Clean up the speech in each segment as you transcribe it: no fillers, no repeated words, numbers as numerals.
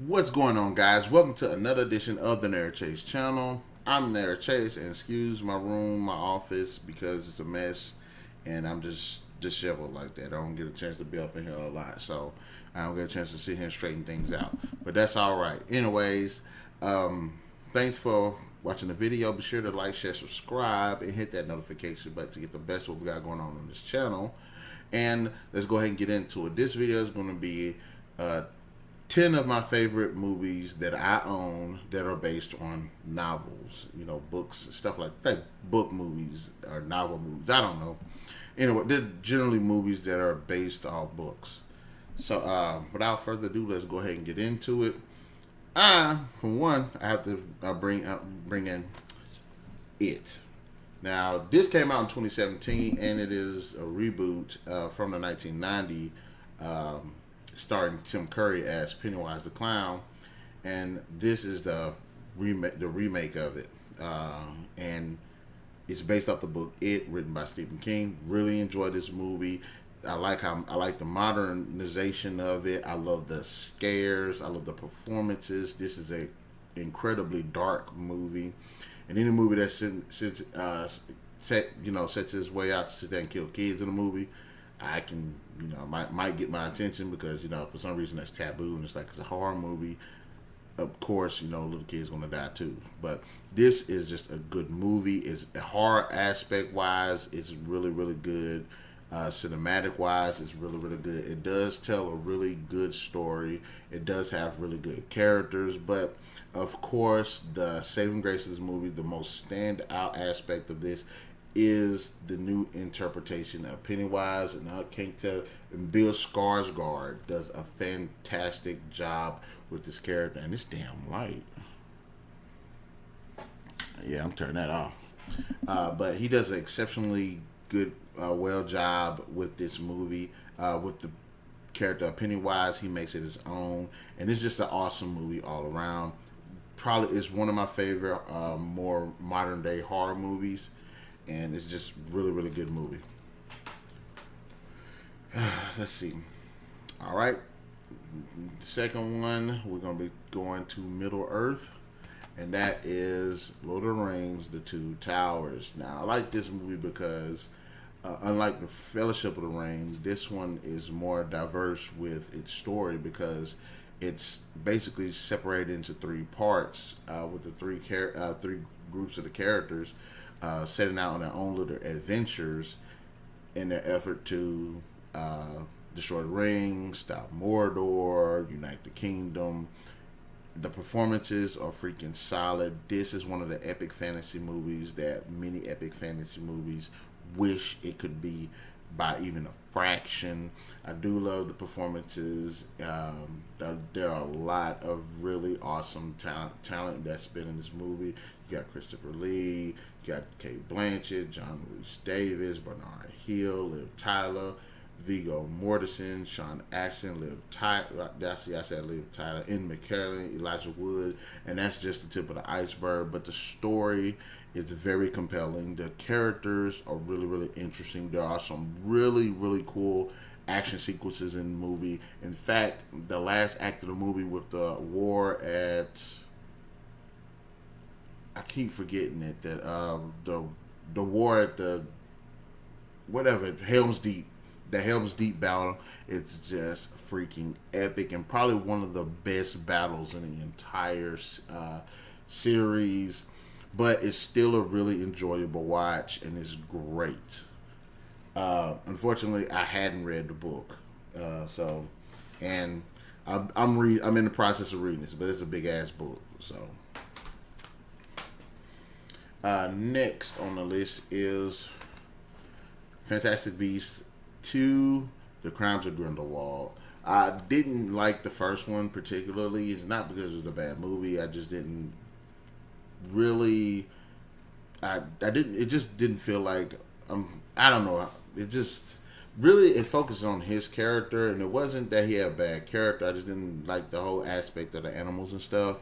What's going on, guys? Welcome to another edition of the NarikChase channel. I'm NarikChase, and excuse my room, my office, because it's a mess, and I'm just disheveled like that. I don't get a chance to be up in here a lot, so I don't get a chance to sit here and straighten things out. But that's all right. Anyways, thanks for watching the video. Be sure to like, share, subscribe, and hit that notification button to get the best of what we got going on this channel. And let's go ahead and get into it. This video is going to be 10 of my favorite movies that I own that are based on novels, books, stuff like that, book movies or novel movies. I don't know. Anyway, they're generally movies that are based off books. So, without further ado, let's go ahead and get into it. For one, I have to bring in It. Now, this came out in 2017, and it is a reboot from the 1990. Starring Tim Curry as Pennywise the Clown, and this is the remake of it, and it's based off the book It, written by Stephen King. Really enjoyed this movie. I like the modernization of it. I love the scares. I love the performances. This is a incredibly dark movie, and any movie that sets his way out to sit there and kill kids in a movie, I can, might get my attention because, for some reason that's taboo, and it's like, it's a horror movie. Of course, little kids gonna die too. But this is just a good movie. It's horror aspect wise, it's really, really good. Cinematic wise, it's really, really good. It does tell a really good story. It does have really good characters, but of course, the saving grace of this movie, the most standout aspect of this is the new interpretation of Pennywise, and I can't tell. And Bill Skarsgård does a fantastic job with this character, and it's damn light. Yeah, I'm turning that off. But he does an exceptionally good, well job with this movie. With the character of Pennywise, he makes it his own, and it's just an awesome movie all around. Probably is one of my favorite, more modern day horror movies. And it's just really, really good movie. Let's see. All right. The second one, we're going to be going to Middle Earth. And that is Lord of the Rings, The Two Towers. Now, I like this movie because, unlike The Fellowship of the Ring, this one is more diverse with its story because it's basically separated into three parts with the three groups of the characters. Setting out on their own little adventures in their effort to destroy the ring, stop Mordor, unite the kingdom. The performances are freaking solid. This is one of the epic fantasy movies that many epic fantasy movies wish it could be by even a fraction. I do love the performances. There are a lot of really awesome talent that's been in this movie. You got Christopher Lee, you got Kate Blanchett, John Rhys Davis, Bernard Hill, Liv Tyler, Viggo Mortensen, Sean Astin, Liv Tyler, I said Liv Tyler, Ian McKellen, Elijah Wood, and that's just the tip of the iceberg. But the story is very compelling. The characters are really, really interesting. There are some really, really cool action sequences in the movie. In fact, the last act of the movie with the war at, I keep forgetting it, that the war at the Helm's Deep. The Helm's Deep battle is just freaking epic and probably one of the best battles in the entire series. But it's still a really enjoyable watch, and it's great. Unfortunately, I hadn't read the book, and I'm in the process of reading this, but it's a big ass book. So next on the list is Fantastic Beasts 2: The Crimes of Grindelwald. I didn't like the first one particularly. It's not because it was a bad movie. I just didn't really. I didn't. It just didn't feel like. I don't know. It focused on his character, and it wasn't that he had a bad character. I just didn't like the whole aspect of the animals and stuff.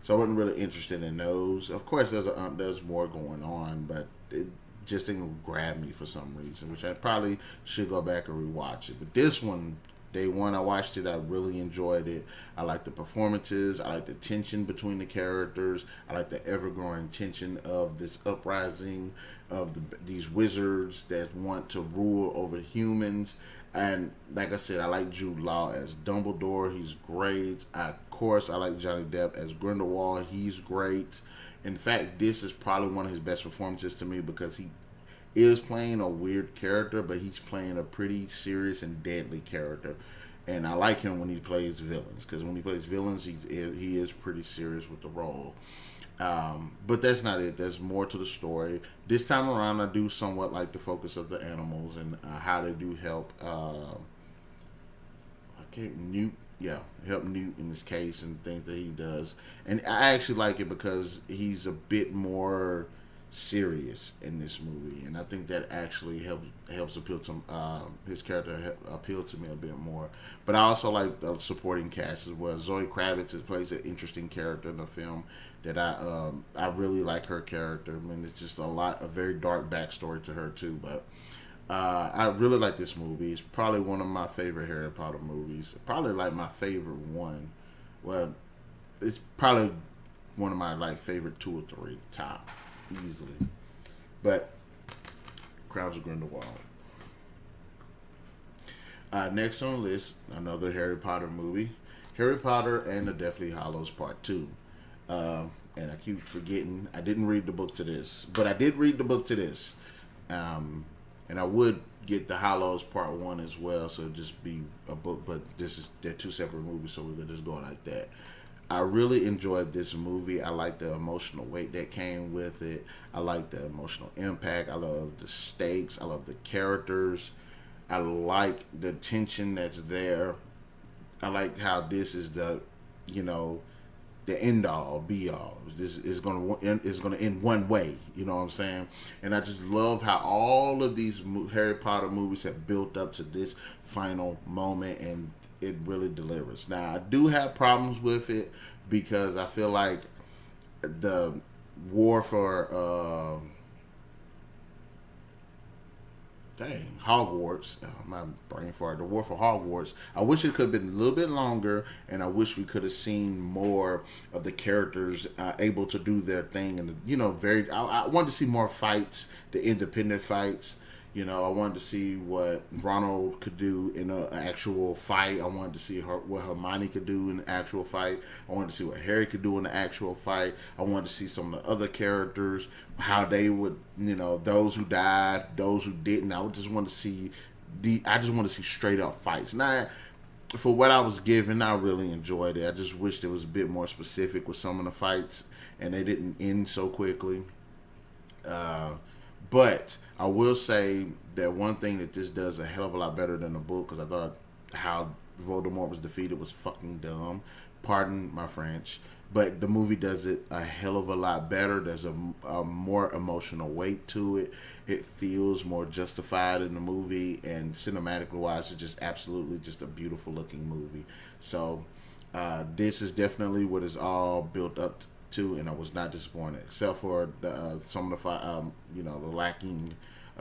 So I wasn't really interested in those. Of course, there's more going on, but it just didn't grab me for some reason, which I probably should go back and rewatch it. But this one Day one I watched it, I really enjoyed it. I like the performances. I like the tension between the characters. I like the ever-growing tension of this uprising of these wizards that want to rule over humans. And like I said, I like Jude Law as Dumbledore. He's great. Of course, I like Johnny Depp as Grindelwald. He's great. In fact, this is probably one of his best performances to me because he is playing a weird character, but he's playing a pretty serious and deadly character. And I like him when he plays villains, because when he plays villains, he is pretty serious with the role. But that's not it. There's more to the story. This time around, I do somewhat like the focus of the animals and how they do help. Newt. Yeah, help Newt in this case and things that he does. And I actually like it because he's a bit more serious in this movie, and I think that actually helps appeal to his character appeal to me a bit more. But I also like the supporting cast as well. Zoe Kravitz plays an interesting character in the film that I really like her character. I mean, it's just a very dark backstory to her too. But I really like this movie. It's probably one of my favorite Harry Potter movies. Probably like my favorite one. Well, it's probably one of my like favorite 2 or 3 top. Easily. But Crowds of Grindelwald. Next on the list, another Harry Potter movie. Harry Potter and the Deathly Hallows Part 2. And I keep forgetting, I didn't read the book to this. But I did read the book to this. And I would get the Hallows Part 1 as well, so it'd just be a book. But they're 2 separate movies, so we're going to just go like that. I really enjoyed this movie. I like the emotional weight that came with it. I like the emotional impact. I love the stakes. I love the characters. I like the tension that's there. I like how this is the end all, be all. This is gonna end one way. You know what I'm saying? And I just love how all of these Harry Potter movies have built up to this final moment, and it really delivers. Now, I do have problems with it because I feel like the war for Hogwarts. Oh, my brain fart. The war for Hogwarts. I wish it could have been a little bit longer, and I wish we could have seen more of the characters able to do their thing. And I wanted to see more fights, the independent fights. I wanted to see what Ronald could do in an actual fight. I wanted to see what Hermione could do in an actual fight. I wanted to see what Harry could do in an actual fight. I wanted to see some of the other characters, how they would, those who died, those who didn't. I just want to see straight up fights. Now, for what I was given, I really enjoyed it. I just wished it was a bit more specific with some of the fights, and they didn't end so quickly. But I will say that one thing that this does a hell of a lot better than the book, because I thought how Voldemort was defeated was fucking dumb. Pardon my French. But the movie does it a hell of a lot better. There's a more emotional weight to it. It feels more justified in the movie. And cinematically wise, it's just absolutely just a beautiful looking movie. So this is definitely what is all built up to, and I was not disappointed, except for some of the the lacking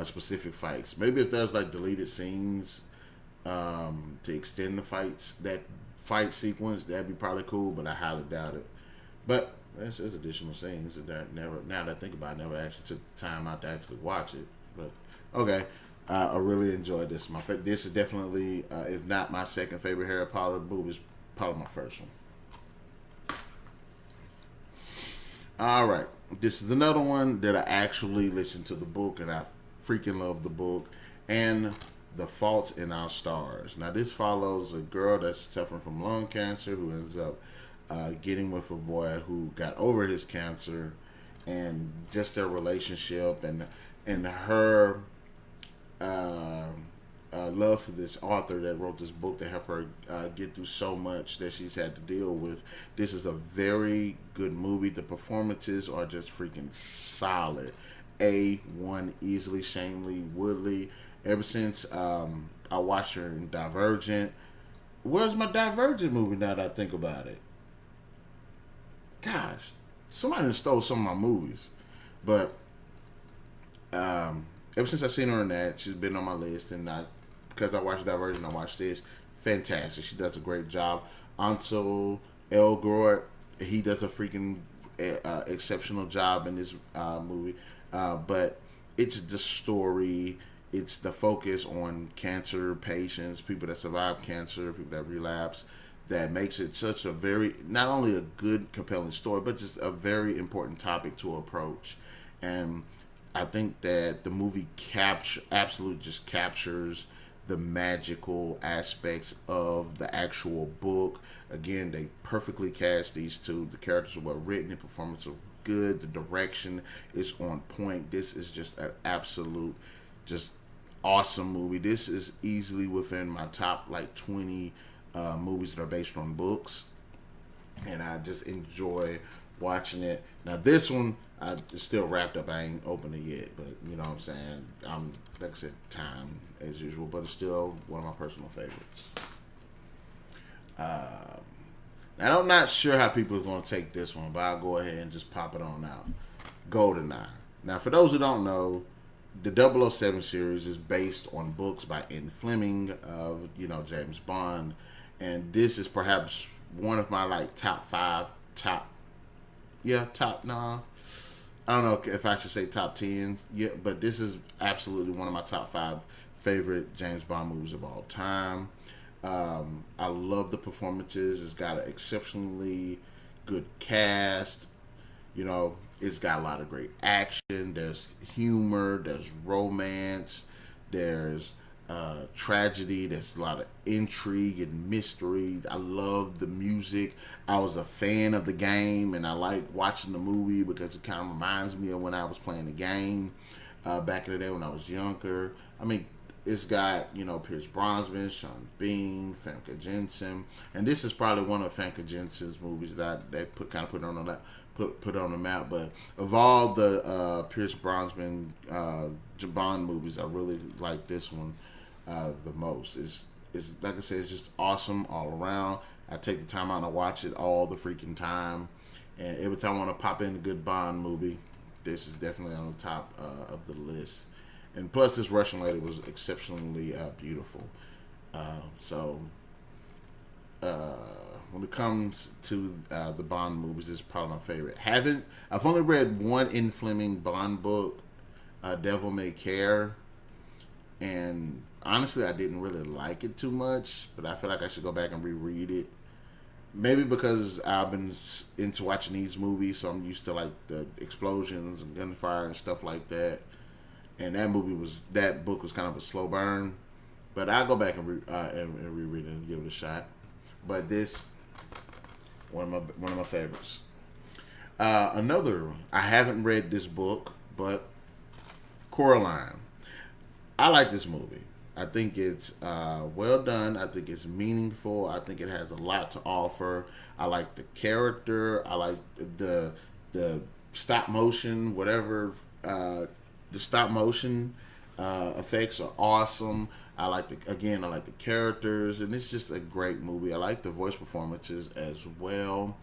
specific fights. Maybe if there's like deleted scenes to extend the fights, that fight sequence, that'd be probably cool, but I highly doubt it. But there's additional scenes that now that I think about it, I never actually took the time out to actually watch it. But okay, I really enjoyed this. This is definitely, if not my second favorite Harry Potter movie, is probably my first one. All right, this is another one that I actually listened to the book, and I freaking love the book, and The Fault in Our Stars. Now, this follows a girl that's suffering from lung cancer who ends up getting with a boy who got over his cancer, and just their relationship and her love for this author that wrote this book to help her get through so much that she's had to deal with. This is a very good movie. The performances are just freaking solid. A1 easily. Shailene Woodley. Ever since I watched her in Divergent. Where's my Divergent movie now that I think about it? Gosh, somebody stole some of my movies. But ever since I seen her in that, she's been on my list, and because I watched Divergent, I watched this. fantastic. She does a great job. Ansel Elgort, he does a freaking exceptional job in this movie. But it's the story, it's the focus on cancer patients, people that survive cancer, people that relapse, that makes it such a very, not only a good, compelling story, but just a very important topic to approach. And I think that the movie absolutely just captures the magical aspects of the actual book. Again, they perfectly cast these two. The characters are well written, the performance are good, the direction is on point. This is just an absolute, just awesome movie. This is easily within my top like 20 movies that are based on books, and I just enjoy watching it. Now this one, it's still wrapped up. I ain't opened it yet, but you know what I'm saying. I'm like I said, time as usual, but it's still one of my personal favorites. Now I'm not sure how people are going to take this one, but I'll go ahead and just pop it on out. GoldenEye. Now, for those who don't know, the 007 series is based on books by Ian Fleming of, you know, James Bond, and this is perhaps one of my like top no, I don't know if I should say top 10, yeah, but this is absolutely one of my top 5 favorite James Bond movies of all time. I love the performances. It's got an exceptionally good cast. You know, it's got a lot of great action. There's humor. There's romance. There's tragedy. There's a lot of intrigue and mystery. I love the music. I was a fan of the game, and I like watching the movie because it kind of reminds me of when I was playing the game back in the day when I was younger. I mean, it's got, you know, Pierce Brosnan, Sean Bean, Famke Jensen, and this is probably one of Famke Jensen's movies that they put on the map. But of all the Pierce Brosnan Bond movies, I really like this one the most. It's like I said, it's just awesome all around. I take the time out to watch it all the freaking time, and every time I want to pop in a good Bond movie, this is definitely on the top of the list. And plus, this Russian lady was exceptionally beautiful. So when it comes to the Bond movies, this is probably my favorite. I've only read one Ian Fleming Bond book, Devil May Care, and honestly, I didn't really like it too much. But I feel like I should go back and reread it. Maybe because I've been into watching these movies, so I'm used to like the explosions and gunfire and stuff like that. And that book was kind of a slow burn, but I'll go back and reread it and give it a shot. But this one of my favorites. Another one, I haven't read this book, but Coraline. I like this movie. I think it's well done. I think it's meaningful. I think it has a lot to offer. I like the character. I like the stop motion, whatever. The stop motion effects are awesome. I like the characters, and it's just a great movie. I like the voice performances as well.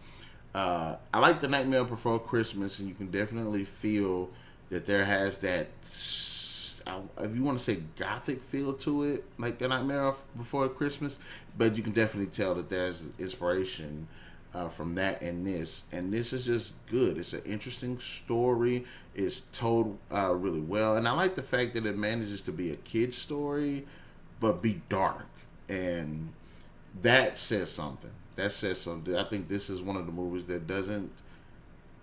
I like the Nightmare Before Christmas, and you can definitely feel that there has that, if you want to say, gothic feel to it, like the Nightmare Before Christmas. But you can definitely tell that there's inspiration from that and this is just good. It's an interesting story. It's told really well, and I like the fact that it manages to be a kid's story but be dark, and that says something. I think this is one of the movies that doesn't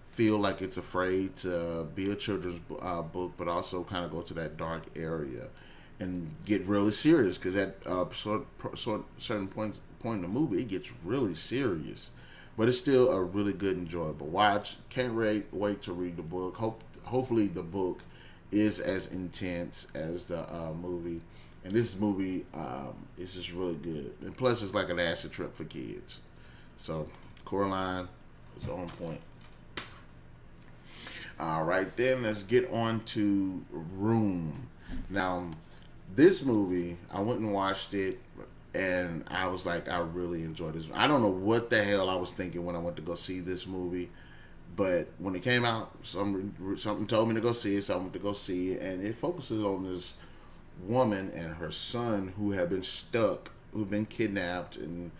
feel like it's afraid to be a children's book, but also kind of go to that dark area and get really serious, because at certain point in the movie it gets really serious. But it's still a really good, enjoyable watch. Can't wait to read the book. Hopefully the book is as intense as the movie. And this movie is just really good. And plus, it's like an acid trip for kids. So, Coraline is on point. All right, then let's get on to Room. Now, this movie, I went and watched it, and I was like, I really enjoyed this. I don't know what the hell I was thinking when I went to go see this movie, but when it came out, something told me to go see it, so I went to go see it, and it focuses on this woman and her son who have been stuck who've been kidnapped, and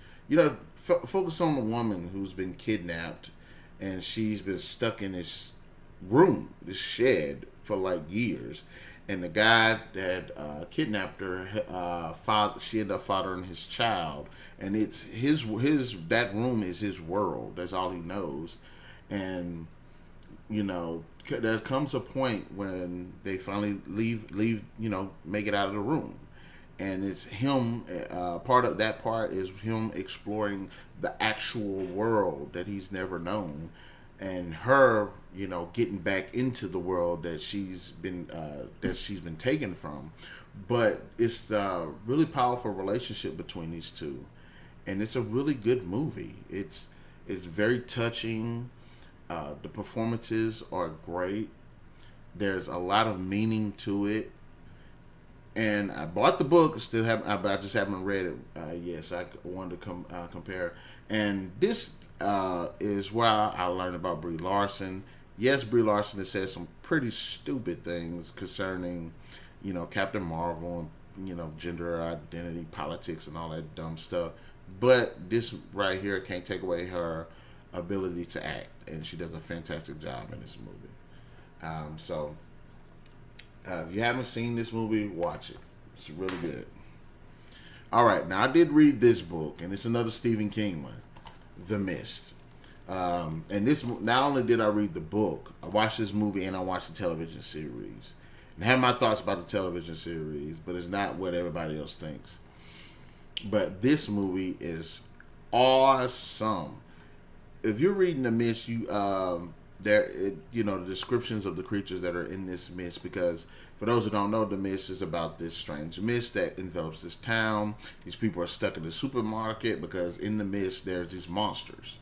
focus on the woman who's been kidnapped, and she's been stuck in this room, this shed for like years. And the guy that kidnapped her, she ended up fathering his child, and it's his that room is his world. That's all he knows, and there comes a point when they finally leave, make it out of the room, and it's him. Part of that part is him exploring the actual world that he's never known, and her, getting back into the world that she's been taken from. But it's the really powerful relationship between these two, and it's a really good movie. It's very touching. The performances are great. There's a lot of meaning to it, and I bought the book. Still haven't, but I just haven't read it. Yes, I wanted to compare. And this is where I learned about Brie Larson. Yes, Brie Larson has said some pretty stupid things concerning, Captain Marvel and gender identity politics and all that dumb stuff. But this right here can't take away her ability to act, and she does a fantastic job in this movie. So if you haven't seen this movie, watch it. It's really good. All right, now I did read this book, and it's another Stephen King one, The Mist. And this, not only did I read the book, I watched this movie and I watched the television series, and I have my thoughts about the television series, but it's not what everybody else thinks. But this movie is awesome. If you're reading The Mist, the descriptions of the creatures that are in this mist, because for those who don't know, The Mist is about this strange mist that envelops this town. These people are stuck in the supermarket because in the mist there's these monsters.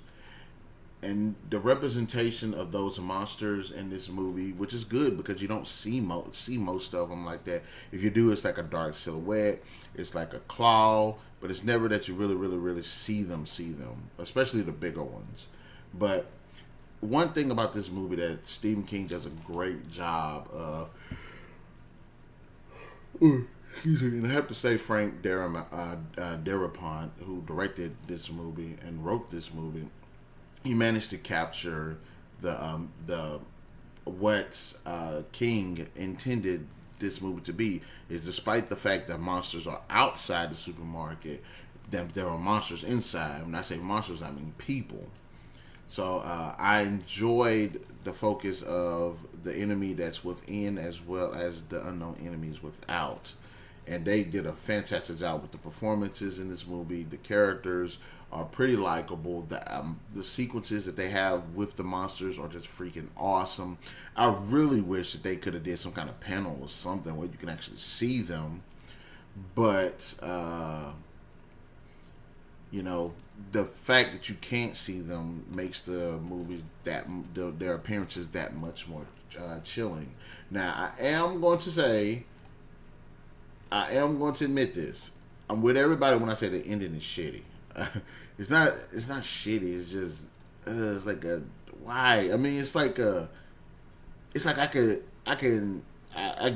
And the representation of those monsters in this movie, which is good because you don't see most of them like that. If you do, it's like a dark silhouette. It's like a claw, but it's never that you really, really, really see them, especially the bigger ones. But one thing about this movie that Stephen King does a great job of, excuse me, and I have to say Frank Darabont, who directed this movie and wrote this movie, he managed to capture the what King intended this movie to be. Is despite the fact that monsters are outside the supermarket, that there are monsters inside. When I say monsters, I mean people. So I enjoyed the focus of the enemy that's within as well as the unknown enemies without. And they did a fantastic job with the performances in this movie. The characters are pretty likable. The sequences that they have with the monsters are just freaking awesome. I really wish that they could have did some kind of panel or something where you can actually see them. But the fact that you can't see them makes the movies their appearances that much more chilling. Now, I am going to admit this. I'm with everybody when I say the ending is shitty. It's not shitty. It's just it's like a why. I mean, it's like I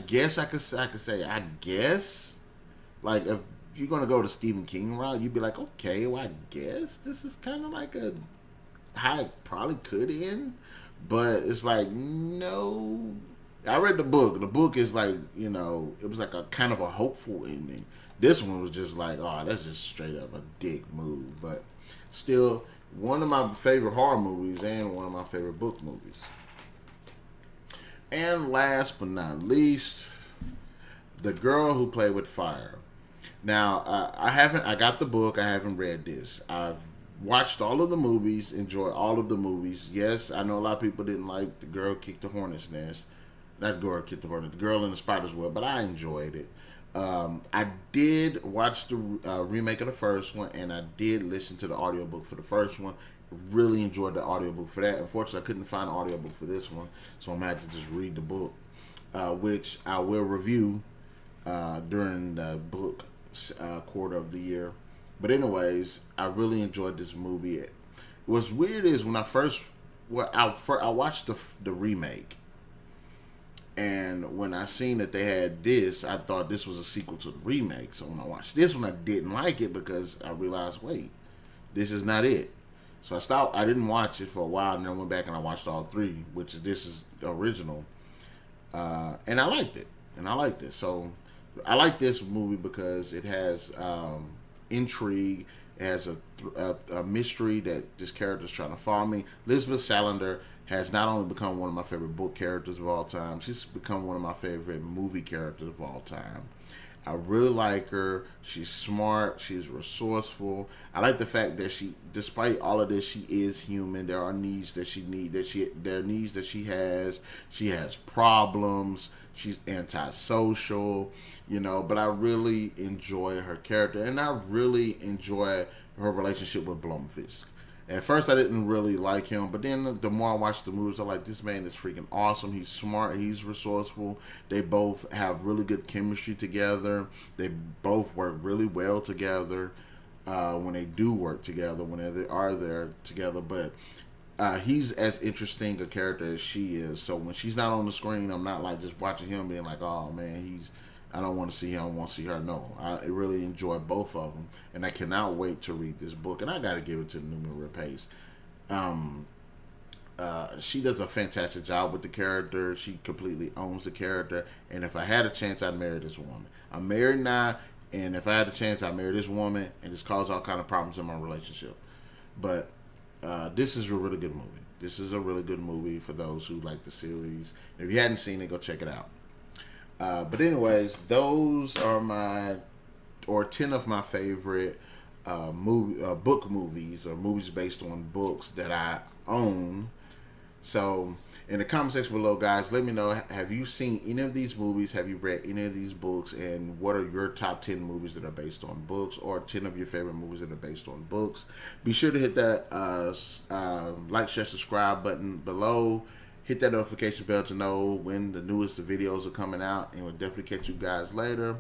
guess I could say I guess, like, if you're gonna go to Stephen King route, you'd be like, okay, well, I guess this is kind of like how it probably could end, but it's like, no. I read the book. The book is like, it was like a kind of a hopeful ending. This one was just like, oh, that's just straight up a dick move. But still, one of my favorite horror movies and one of my favorite book movies. And last but not least, The Girl Who Played with Fire. Now, I got the book. I haven't read this. I've watched all of the movies, enjoyed all of the movies. Yes, I know a lot of people didn't like The Girl Kicked the Hornet's Nest. Not Girl Kicked the Hornet, The Girl in the Spider's Web, but I enjoyed it. I did watch the remake of the first one, and I did listen to the audiobook for the first one. Really enjoyed the audiobook for that. Unfortunately, I couldn't find an audiobook for this one, so I'm going to have to just read the book, which I will review during the book quarter of the year. But anyways, I really enjoyed this movie. What's weird is when I watched the remake, And when I seen that they had this, I thought this was a sequel to the remake. So when I watched this one, I didn't like it because I realized, wait, this is not it. So I stopped. I didn't watch it for a while, and then I went back and I watched all three, which this is the original, and I liked it. And I liked it. So I like this movie because it has intrigue. It has a mystery that this character is trying to follow me. Elizabeth Salander has not only become one of my favorite book characters of all time, she's become one of my favorite movie characters of all time. I really like her. She's smart. She's resourceful. I like the fact that she, despite all of this, she is human. There are needs that she need that she there are needs that she has. She has problems. She's antisocial, you know. But I really enjoy her character, and I really enjoy her relationship with Blomfisk. At first, I didn't really like him, but then the more I watched the movies, I'm like, this man is freaking awesome. He's smart. He's resourceful. They both have really good chemistry together. They both work really well together when they do work together, when they are there together. But he's as interesting a character as she is. So when she's not on the screen, I'm not like just watching him being like, oh man, I don't want to see him. I want to see her. No, I really enjoy both of them, and I cannot wait to read this book. And I got to give it to Numi Rapace. She does a fantastic job with the character. She completely owns the character. And if I had a chance, I'd marry this woman. I'm married now, and if I had a chance, I'd marry this woman and just cause all kind of problems in my relationship. But this is a really good movie. This is a really good movie for those who like the series. If you hadn't seen it, go check it out. But anyways, those are 10 of my favorite book movies or movies based on books that I own. So in the comment section below, guys, let me know, have you seen any of these movies? Have you read any of these books? And what are your top 10 movies that are based on books, or 10 of your favorite movies that are based on books? Be sure to hit that like, share, subscribe button below. Hit that notification bell to know when the newest videos are coming out, and we'll definitely catch you guys later.